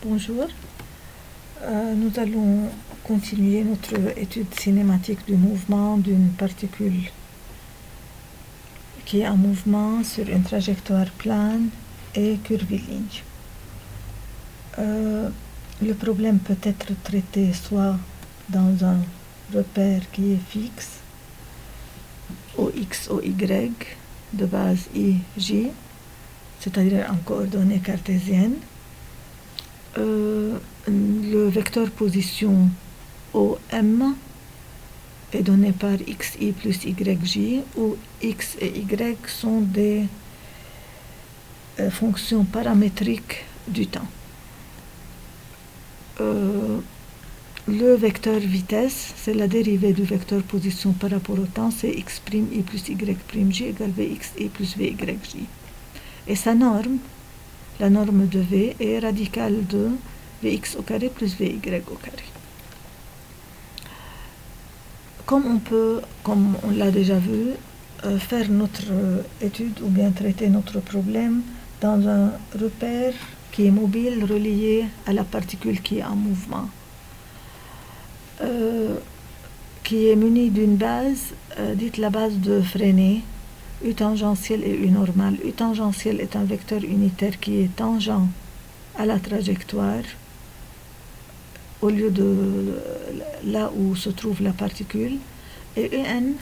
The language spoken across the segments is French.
Bonjour, nous allons continuer notre étude cinématique du mouvement d'une particule qui est en mouvement sur une trajectoire plane et curviligne. Le problème peut être traité soit dans un repère qui est fixe, OX, OY, de base I, J, c'est-à-dire en coordonnées cartésiennes. Le vecteur position OM est donné par XI plus YJ, où X et Y sont des fonctions paramétriques du temps. Le vecteur vitesse, c'est la dérivée du vecteur position par rapport au temps, c'est X' I plus Y' égale VXI plus VYJ. Et sa norme, la norme de V, est radicale de Vx au carré plus Vy au carré. Comme on l'a déjà vu, faire notre étude ou bien traiter notre problème dans un repère qui est mobile relié à la particule qui est en mouvement, qui est muni d'une base, dite la base de Freinet, U tangentielle et U normale. U tangentielle est un vecteur unitaire qui est tangent à la trajectoire au lieu de là où se trouve la particule, et Un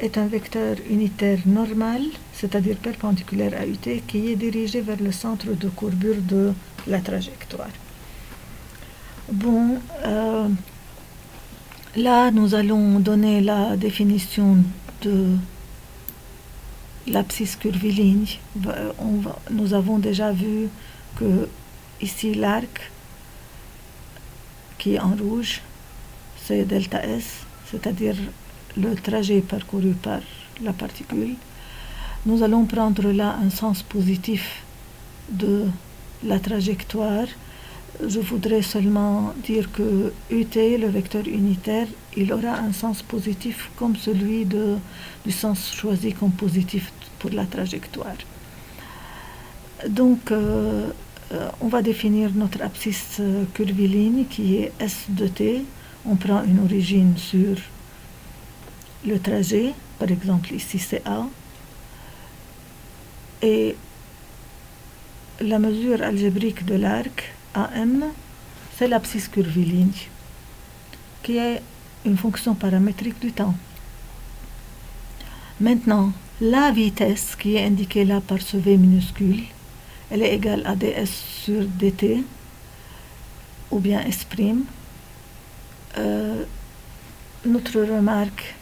est un vecteur unitaire normal, c'est-à-dire perpendiculaire à UT, qui est dirigé vers le centre de courbure de la trajectoire. Bon, là nous allons donner la définition de l'abscisse curviligne. Nous avons déjà vu que ici l'arc qui est en rouge, c'est delta S, c'est-à-dire le trajet parcouru par la particule. Nous allons prendre là un sens positif de la trajectoire. Je voudrais seulement dire que UT, le vecteur unitaire, il aura un sens positif comme celui du sens choisi comme positif pour la trajectoire. Donc, on va définir notre abscisse curviligne qui est S de t. On prend une origine sur le trajet, par exemple ici c'est A, et la mesure algébrique de l'arc AM, c'est l'abscisse curviligne, qui est une fonction paramétrique du temps. Maintenant, la vitesse qui est indiquée là par ce V minuscule, elle est égale à ds sur dt, ou bien S'. Notre remarque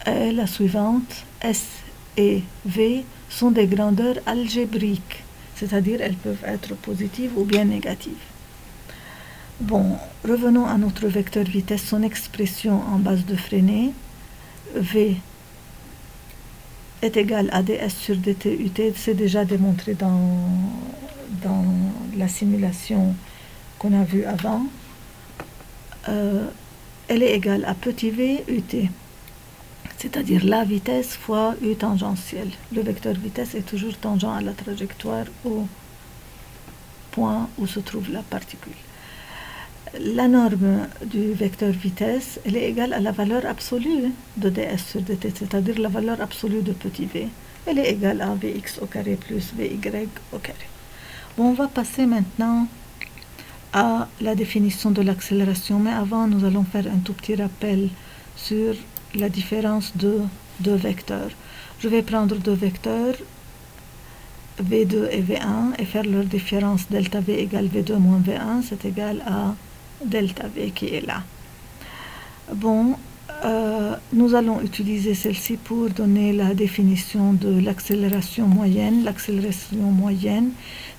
est la suivante: S et V sont des grandeurs algébriques, c'est-à-dire elles peuvent être positives ou bien négatives. Bon, revenons à notre vecteur vitesse, son expression en base de Freinet. V est égal à ds sur dt ut, c'est déjà démontré dans la simulation qu'on a vue avant. Elle est égale à petit v ut, c'est-à-dire la vitesse fois u tangentielle. Le vecteur vitesse est toujours tangent à la trajectoire au point où se trouve la particule. La norme du vecteur vitesse, elle est égale à la valeur absolue de ds sur dt, c'est-à-dire la valeur absolue de petit v. Elle est égale à vx au carré plus vy au carré. Bon, on va passer maintenant à la définition de l'accélération, mais avant nous allons faire un tout petit rappel sur la différence de deux vecteurs. Je vais prendre deux vecteurs, V2 et V1, et faire leur différence delta V égale V2 moins V1, c'est égal à delta V qui est là. Bon, nous allons utiliser celle-ci pour donner la définition de l'accélération moyenne. L'accélération moyenne,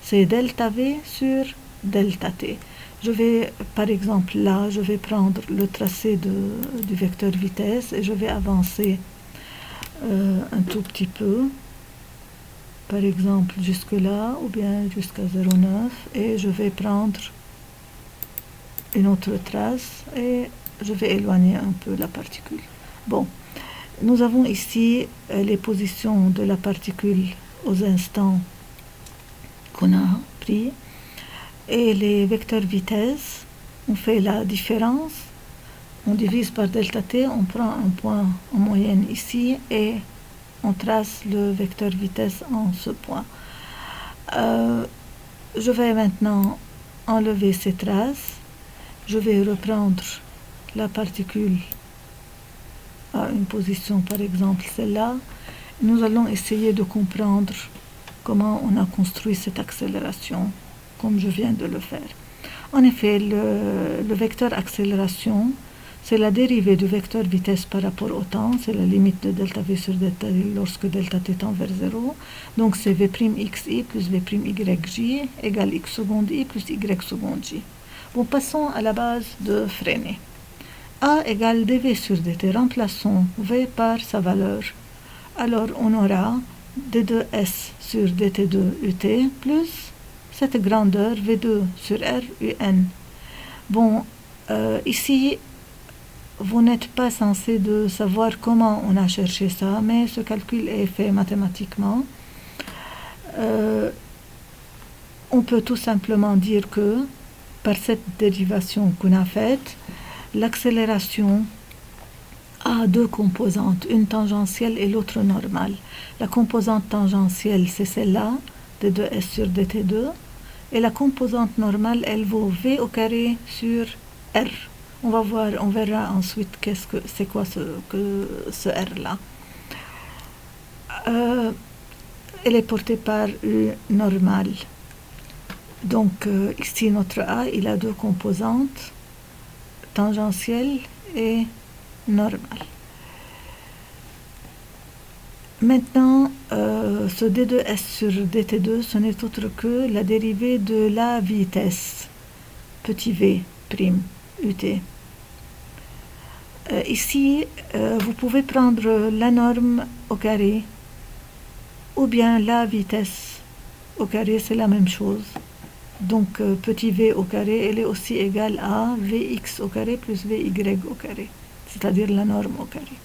c'est delta V sur delta T. Je vais, par exemple, là, je vais prendre le tracé du vecteur vitesse et je vais avancer un tout petit peu, par exemple jusque là, ou bien jusqu'à 0,9, et je vais prendre une autre trace et je vais éloigner un peu la particule. Bon, nous avons ici les positions de la particule aux instants qu'on a pris. Et les vecteurs vitesse, on fait la différence, on divise par delta t, on prend un point en moyenne ici et on trace le vecteur vitesse en ce point. Je vais maintenant enlever ces traces. Je vais reprendre la particule à une position, par exemple celle-là. Nous allons essayer de comprendre comment on a construit cette accélération, comme je viens de le faire. En effet, le vecteur accélération, c'est la dérivée du vecteur vitesse par rapport au temps, c'est la limite de delta v sur delta t lorsque delta t tend vers 0. Donc c'est v'xi plus v'yj égale x seconde i plus y seconde j. Bon, passons à la base de Freinet. A égale dv sur dt. Remplaçons v par sa valeur. Alors on aura d2s sur dt2 ut plus cette grandeur v2 sur r un. Bon, ici, vous n'êtes pas censé de savoir comment on a cherché ça, mais ce calcul est fait mathématiquement. On peut tout simplement dire que par cette dérivation qu'on a faite, l'accélération a deux composantes, une tangentielle et l'autre normale. La composante tangentielle, c'est celle-là, d2s sur dt2, et la composante normale, elle vaut v au carré sur r. On verra ensuite c'est quoi ce r-là. Elle est portée par U normale. Donc ici, notre A, il a deux composantes, tangentielle et normale. Maintenant, ce d2s sur dt2, ce n'est autre que la dérivée de la vitesse, petit v, prime, ut. Ici, vous pouvez prendre la norme au carré, ou bien la vitesse au carré, c'est la même chose. Donc, petit v au carré, elle est aussi égale à vx au carré plus vy au carré, c'est-à-dire la norme au carré.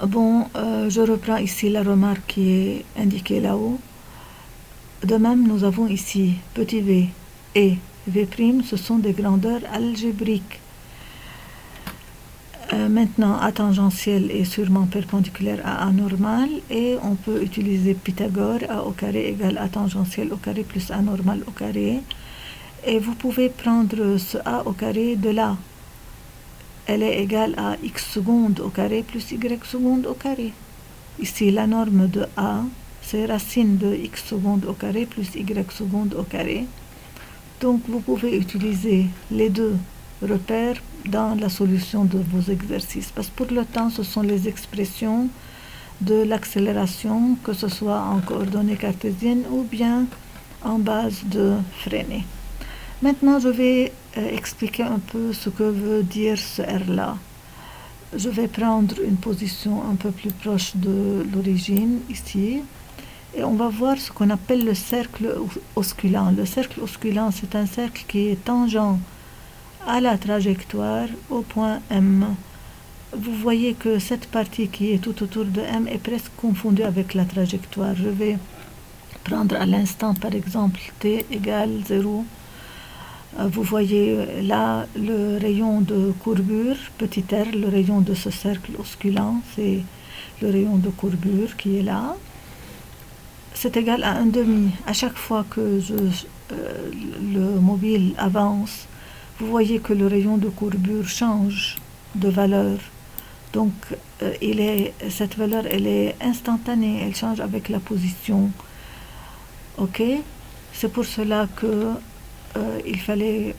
Bon, je reprends ici la remarque qui est indiquée là-haut. De même, nous avons ici petit v et v', ce sont des grandeurs algébriques. Maintenant, A tangentielle est sûrement perpendiculaire à A normal et on peut utiliser Pythagore, A au carré égale A tangentielle au carré plus A normal au carré. Et vous pouvez prendre ce A au carré de là. Elle est égale à x seconde au carré plus y seconde au carré. Ici, la norme de A, c'est racine de x seconde au carré plus y seconde au carré. Donc, vous pouvez utiliser les deux repères dans la solution de vos exercices. Parce que pour le temps, ce sont les expressions de l'accélération, que ce soit en coordonnées cartésiennes ou bien en base de Freinet. Maintenant, je vais expliquer un peu ce que veut dire ce R-là. Je vais prendre une position un peu plus proche de l'origine, ici, et on va voir ce qu'on appelle le cercle osculant. Le cercle osculant, c'est un cercle qui est tangent à la trajectoire au point M. Vous voyez que cette partie qui est tout autour de M est presque confondue avec la trajectoire. Je vais prendre à l'instant, par exemple, t égale 0. Vous voyez là le rayon de courbure, petit r, le rayon de ce cercle osculant, c'est le rayon de courbure qui est là. C'est égal à 1/2. À chaque fois que le mobile avance, vous voyez que le rayon de courbure change de valeur. Donc, cette valeur, elle est instantanée, elle change avec la position. Ok? C'est pour cela que il fallait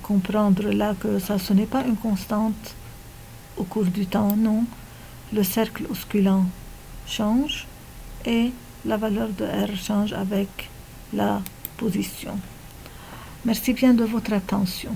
comprendre là que ça, ce n'est pas une constante au cours du temps, non. Le cercle osculant change et la valeur de R change avec la position. Merci bien de votre attention.